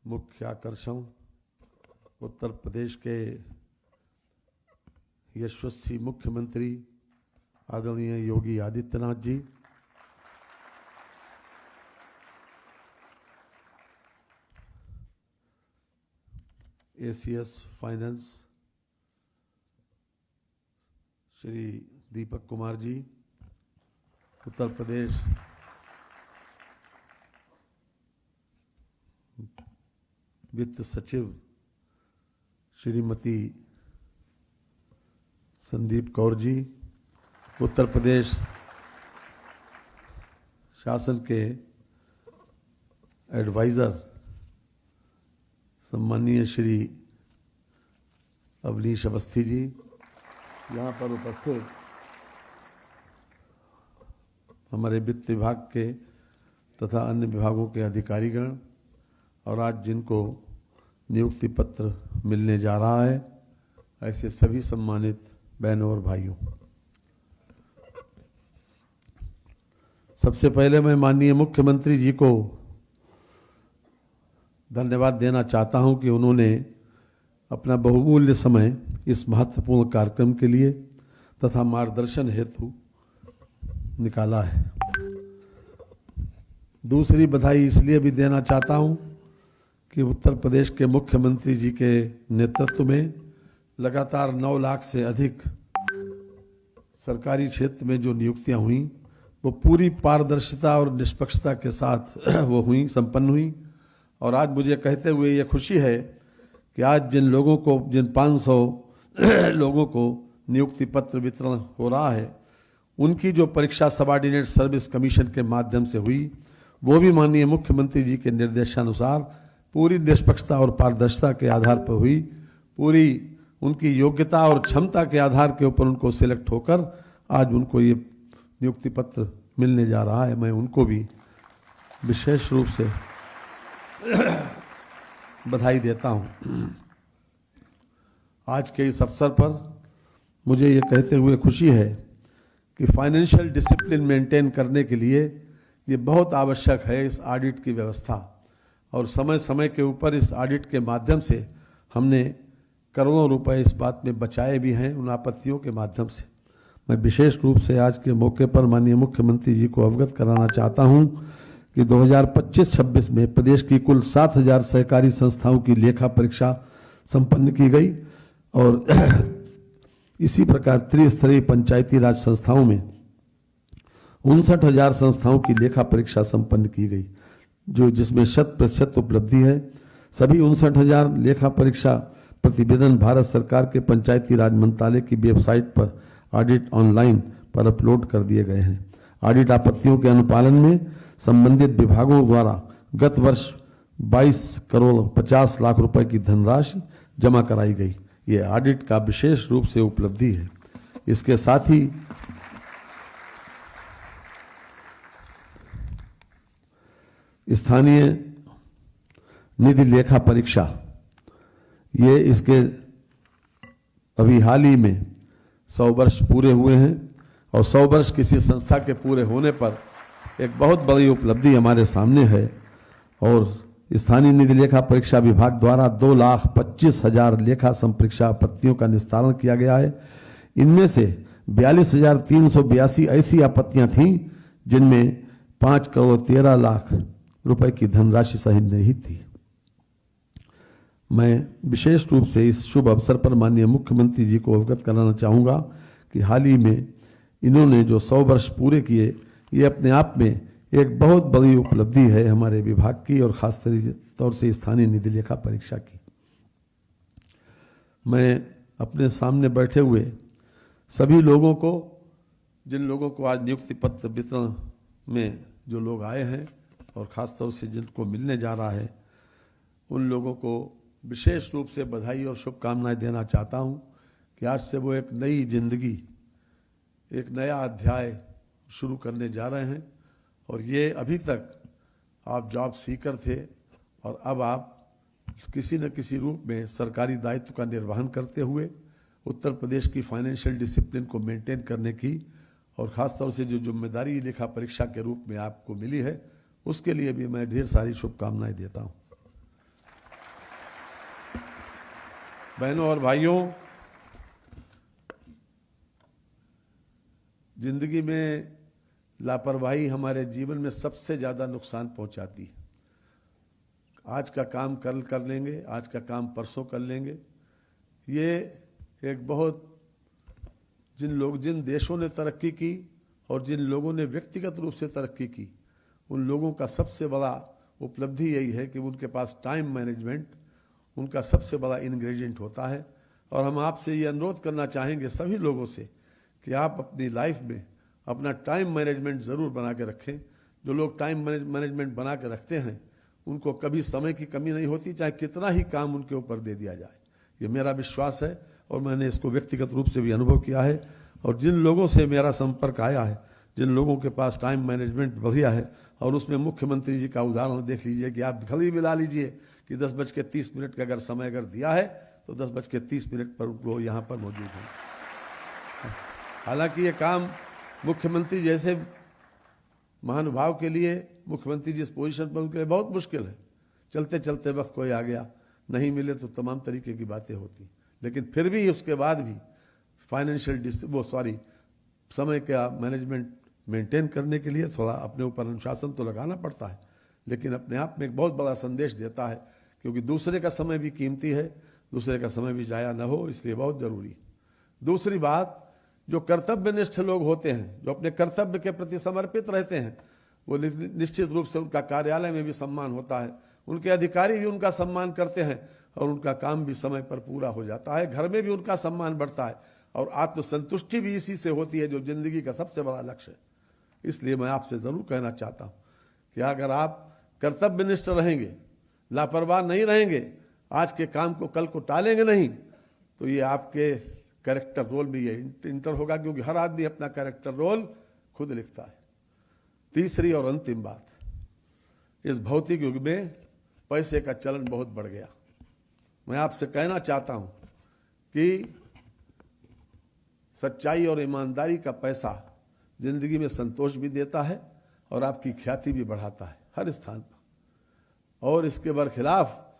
मुख्य आकर्षण उत्तर प्रदेश के यशस्वी मुख्यमंत्री आदरणीय योगी आदित्यनाथ जी, एसीएस फाइनेंस श्री दीपक कुमार जी, उत्तर प्रदेश वित्त सचिव श्रीमती संदीप कौर जी, उत्तर प्रदेश शासन के एडवाइज़र सम्माननीय श्री अवनीश अवस्थी जी, यहाँ पर उपस्थित हमारे वित्त विभाग के तथा अन्य विभागों के अधिकारीगण और आज जिनको नियुक्ति पत्र मिलने जा रहा है, ऐसे सभी सम्मानित बहनों और भाइयों, सबसे पहले मैं माननीय मुख्यमंत्री जी को धन्यवाद देना चाहता हूं कि उन्होंने अपना बहुमूल्य समय इस महत्वपूर्ण कार्यक्रम के लिए तथा मार्गदर्शन हेतु निकाला है। दूसरी बधाई इसलिए भी देना चाहता हूं कि उत्तर प्रदेश के मुख्यमंत्री जी के नेतृत्व में लगातार 9 लाख से अधिक सरकारी क्षेत्र में जो नियुक्तियां हुई वो पूरी पारदर्शिता और निष्पक्षता के साथ वो हुई, संपन्न हुई। और आज मुझे कहते हुए ये खुशी है कि आज जिन 500 लोगों को नियुक्ति पत्र वितरण हो रहा है, उनकी जो परीक्षा सबऑर्डिनेट सर्विस कमीशन के माध्यम से हुई, वो भी माननीय मुख्यमंत्री जी के निर्देशानुसार पूरी निष्पक्षता और पारदर्शिता के आधार पर हुई। पूरी उनकी योग्यता और क्षमता के आधार के ऊपर उनको सिलेक्ट होकर आज उनको ये नियुक्ति पत्र मिलने जा रहा है। मैं उनको भी विशेष रूप से बधाई देता हूं। आज के इस अवसर पर मुझे ये कहते हुए खुशी है कि फाइनेंशियल डिसिप्लिन मेंटेन करने के लिए ये बहुत आवश्यक है इस ऑडिट की व्यवस्था, और समय समय के ऊपर इस ऑडिट के माध्यम से हमने करोड़ों रुपए इस बात में बचाए भी हैं उन आपत्तियों के माध्यम से। मैं विशेष रूप से आज के मौके पर माननीय मुख्यमंत्री जी को अवगत कराना चाहता हूं कि 2025-26 में प्रदेश की कुल 7,000 सहकारी संस्थाओं की लेखा परीक्षा संपन्न की गई और इसी प्रकार त्रिस्तरीय पंचायती राज संस्थाओं में 59,000 संस्थाओं की लेखा परीक्षा संपन्न की गई, जिसमें 100% उपलब्धि है। सभी 59,000 लेखा परीक्षा प्रतिवेदन भारत सरकार के पंचायती राज मंत्रालय की वेबसाइट पर ऑडिट ऑनलाइन पर अपलोड कर दिए गए हैं। ऑडिट आपत्तियों के अनुपालन में संबंधित विभागों द्वारा गत वर्ष 22 करोड़ 50 लाख रुपए की धनराशि जमा कराई गई। ये ऑडिट का विशेष रूप से उपलब्धि है। इसके साथ ही स्थानीय निधि लेखा परीक्षा, ये इसके अभी हाल ही में 100 वर्ष पूरे हुए हैं और 100 वर्ष किसी संस्था के पूरे होने पर एक बहुत बड़ी उपलब्धि हमारे सामने है। और स्थानीय निधि लेखा परीक्षा विभाग द्वारा 2,25,000 लेखा संपरीक्षा आपत्तियों का निस्तारण किया गया है। इनमें से 42,382 ऐसी आपत्तियां थीं जिनमें 5 करोड़ 13 लाख रुपए की धनराशि सही नहीं थी। मैं विशेष रूप से इस शुभ अवसर पर माननीय मुख्यमंत्री जी को अवगत कराना चाहूँगा कि हाल ही में इन्होंने जो 100 वर्ष पूरे किए, ये अपने आप में एक बहुत बड़ी उपलब्धि है हमारे विभाग की और खास तौर से स्थानीय निधि लेखा परीक्षा की। मैं अपने सामने बैठे हुए सभी लोगों को, जिन लोगों को आज नियुक्ति पत्र वितरण में जो लोग आए हैं और ख़ास तौर से जिनको मिलने जा रहा है, उन लोगों को विशेष रूप से बधाई और शुभकामनाएं देना चाहता हूं कि आज से वो एक नई जिंदगी, एक नया अध्याय शुरू करने जा रहे हैं। और ये अभी तक आप जॉब सीकर थे और अब आप किसी न किसी रूप में सरकारी दायित्व का निर्वहन करते हुए उत्तर प्रदेश की फाइनेंशियल डिसिप्लिन को मेंटेन करने की और ख़ास तौर से जो जिम्मेदारी लेखा परीक्षा के रूप में आपको मिली है, उसके लिए भी मैं ढेर सारी शुभकामनाएं देता हूं। बहनों और भाइयों, जिंदगी में लापरवाही हमारे जीवन में सबसे ज़्यादा नुकसान पहुंचाती है। आज का काम कल कर लेंगे, आज का काम परसों कर लेंगे, ये एक बहुत जिन देशों ने तरक्की की और जिन लोगों ने व्यक्तिगत रूप से तरक्की की, उन लोगों का सबसे बड़ा उपलब्धि यही है कि उनके पास टाइम मैनेजमेंट उनका सबसे बड़ा इंग्रेडिएंट होता है। और हम आपसे ये अनुरोध करना चाहेंगे सभी लोगों से कि आप अपनी लाइफ में अपना टाइम मैनेजमेंट ज़रूर बना के रखें। जो लोग टाइम मैनेजमेंट बना के रखते हैं उनको कभी समय की कमी नहीं होती, चाहे कितना ही काम उनके ऊपर दे दिया जाए। ये मेरा विश्वास है और मैंने इसको व्यक्तिगत रूप से भी अनुभव किया है। और जिन लोगों से मेरा संपर्क आया है, जिन लोगों के पास टाइम मैनेजमेंट बढ़िया है, और उसमें मुख्यमंत्री जी का उदाहरण देख लीजिए कि आप घड़ी मिला लीजिए कि 10:30 का अगर समय दिया है तो 10:30 पर वो यहाँ पर मौजूद हैं। हालांकि ये काम मुख्यमंत्री जैसे महानुभाव के लिए, मुख्यमंत्री जिस पोजीशन पर उनके लिए बहुत मुश्किल है। चलते चलते वक्त कोई आ गया, नहीं मिले तो तमाम तरीके की बातें होती, लेकिन फिर भी उसके बाद भी समय का मैनेजमेंट मेंटेन करने के लिए थोड़ा अपने ऊपर अनुशासन तो लगाना पड़ता है, लेकिन अपने आप में एक बहुत बड़ा संदेश देता है, क्योंकि दूसरे का समय भी कीमती है, दूसरे का समय भी जाया न हो, इसलिए बहुत जरूरी। दूसरी बात, जो कर्तव्यनिष्ठ लोग होते हैं, जो अपने कर्तव्य के प्रति समर्पित रहते हैं, वो निश्चित रूप से उनका कार्यालय में भी सम्मान होता है, उनके अधिकारी भी उनका सम्मान करते हैं और उनका काम भी समय पर पूरा हो जाता है, घर में भी उनका सम्मान बढ़ता है और आत्मसंतुष्टि भी इसी से होती है, जो जिंदगी का सबसे बड़ा लक्ष्य है। इसलिए मैं आपसे जरूर कहना चाहता हूँ कि अगर आप कर्तव्यनिष्ठ रहेंगे, लापरवाह नहीं रहेंगे, आज के काम को कल को टालेंगे नहीं, तो ये आपके कैरेक्टर रोल में ये इंटर होगा, क्योंकि हर आदमी अपना कैरेक्टर रोल खुद लिखता है। तीसरी और अंतिम बात, इस भौतिक युग में पैसे का चलन बहुत बढ़ गया। मैं आपसे कहना चाहता हूं कि सच्चाई और ईमानदारी का पैसा जिंदगी में संतोष भी देता है और आपकी ख्याति भी बढ़ाता है हर स्थान पर। और इसके बरखिलाफ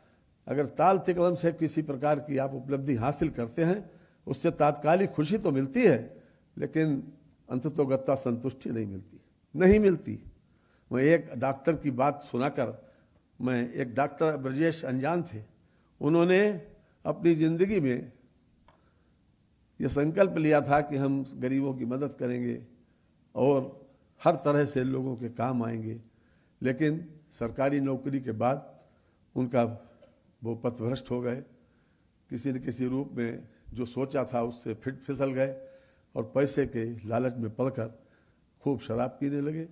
अगर ताल तिकलम से किसी प्रकार की आप उपलब्धि हासिल करते हैं, उससे तात्कालिक खुशी तो मिलती है, लेकिन अंततोगत्वा संतुष्टि नहीं मिलती। मैं एक डॉक्टर की बात सुनाकर, एक डॉक्टर ब्रजेश अंजान थे, उन्होंने अपनी जिंदगी में यह संकल्प लिया था कि हम गरीबों की मदद करेंगे और हर तरह से लोगों के काम आएंगे, लेकिन सरकारी नौकरी के बाद उनका वो पथभ्रष्ट हो गए। किसी न किसी रूप में जो सोचा था उससे फिसल गए और पैसे के लालच में पड़कर खूब शराब पीने लगे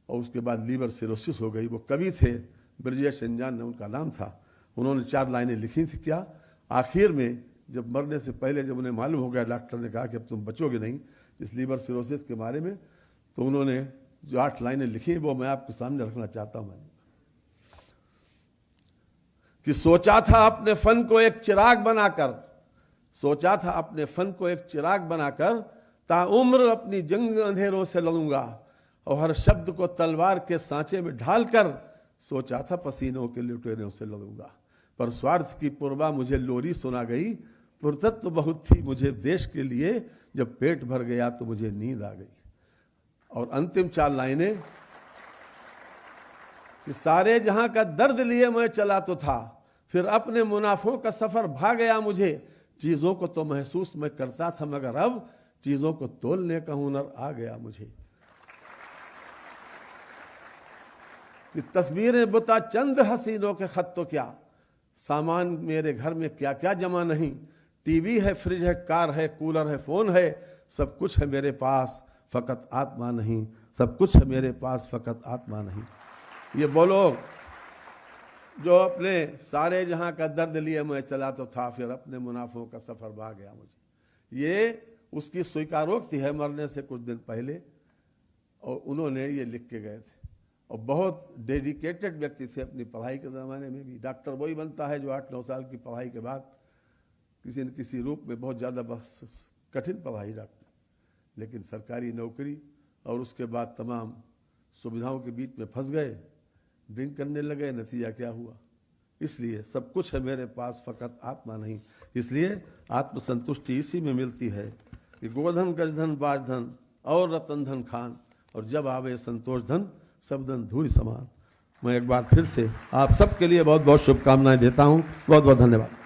और उसके बाद लीवर सिरोसिस हो गई। वो कवि थे, ब्रजेश अंजान ने उनका नाम था। उन्होंने 4 लाइनें लिखी थी। क्या आखिर में जब मरने से पहले जब उन्हें मालूम हो गया, डॉक्टर ने कहा कि अब तुम बचोगे नहीं इस लीवर सिरोसिस के बारे में, तो उन्होंने जो 8 लाइनें लिखी वो मैं आपके सामने रखना चाहता हूं। कि सोचा था अपने फन को एक चिराग बनाकर, ताउम्र अपनी जंग अंधेरों से लड़ूंगा और हर शब्द को तलवार के सांचे में ढालकर, सोचा था पसीनों के लुटेरों से लड़ूंगा, पर स्वार्थ की पुरवा मुझे लोरी सुना गई, पुरतत्व तो बहुत थी मुझे देश के लिए, जब पेट भर गया तो मुझे नींद आ गई। और अंतिम 4 लाइनें कि सारे जहां का दर्द लिए मैं चला तो था, फिर अपने मुनाफों का सफर भा गया मुझे, चीजों को तो महसूस मैं करता था मगर अब चीजों को तोलने का हुनर आ गया मुझे। कि तस्वीरें बुता चंद हसीनों के खत तो क्या, सामान मेरे घर में क्या क्या जमा नहीं, टीवी है, फ्रिज है, कार है, कूलर है, फोन है, सब कुछ है मेरे पास फकत आत्मा नहीं, सब कुछ है मेरे पास फकत आत्मा नहीं। ये बोलो जो अपने सारे जहां का दर्द लिए मैं चला तो था, फिर अपने मुनाफों का सफर भा गया मुझे। ये उसकी स्वीकारोक्ति है मरने से कुछ दिन पहले, और उन्होंने ये लिख के गए थे। और बहुत डेडिकेटेड व्यक्ति थे अपनी पढ़ाई के ज़माने में भी। डॉक्टर वही बनता है जो 8-9 साल की पढ़ाई के बाद किसी न किसी रूप में, बहुत ज़्यादा कठिन पढ़ाई डॉक्टर, लेकिन सरकारी नौकरी और उसके बाद तमाम सुविधाओं के बीच में फंस गए, ड्रिंक करने लगे। नतीजा क्या हुआ? इसलिए सब कुछ है मेरे पास, फकत आत्मा नहीं। इसलिए आत्मसंतुष्टि इसी में मिलती है कि गोधन गजधन बाजधन और रतन धन खान, और जब आवे संतोष धन सब धन धूल समान। मैं एक बार फिर से आप सबके लिए बहुत बहुत शुभकामनाएं देता हूं। बहुत बहुत धन्यवाद।